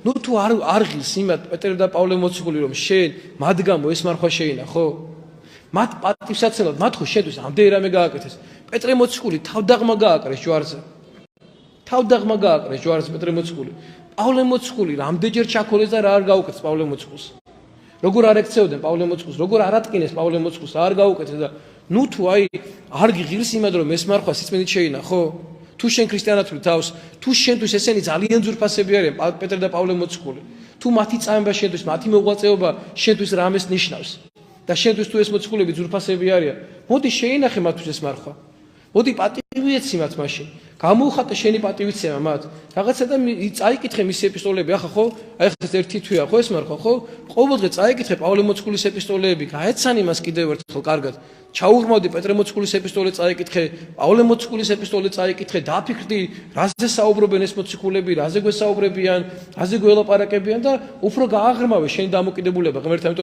ნუ თუ არ ღირს იმათ პეტრე და პავლე მოციქული რომ შენ მათ გამო ეს მარხვა შეინა ხო მათ პატივსაცემად მათ ხო შენთვის ამდენი რამე გააკეთეს პეტრე მოციქული თავდაღმა გააკრეს ჯვარზე პეტრე მოციქული პავლე მოციქული რამდენჯერ ჩაქოლეს და რა არ გაუკეთეს პავლე მოციქულს როგორ არ ეკცეოდნენ პავლე მოციქულს როგორ არ ატკინეს პავლე მოციქულს არ გაუკეთეს და ნუ თუ აი არ გიღირს იმად რომ ეს მარხვა სიწმინდით შეინა ხო თუ შენ ქრისტიანად თავს თუ შენთვის ესენი ძალიან ძვირფასები არიან პეტრე და პავლე მოციქული თუ მათი წამება შენთვის მათი მოღვაწეობა შენთვის რამეს ნიშნავს და შენთვის თუ ეს მოციქულები ძვირფასები არიან მოდი შეინახე მათთვის ეს მარხვა მოდი პატივიეცი მათ მაშინ გამოუხატე შენი პატივიცემა მათ რაღაცა და წაიკითხე მისი ეპისტოლეები ახლა ხო აი ხა ერთი თვეა ხო ეს მარხვა ხო ყოველდღე წაიკითხე პავლე მოციქულის ეპისტოლეები გაეცანი მას კიდევ ერთხელ კარგად ჩაუღრმავდი პეტრე მოციქულის ეპისტოლე წაიკითხე პავლე მოციქულის ეპისტოლე წაიკითხე დაფიქრდი რაზე საუბრობენ ეს მოციქულები რაზე გვესაუბრებიან რაზე გველაპარაკებიან და უფრო გააღრმავე შენი დამოკიდებულება ღმერთთან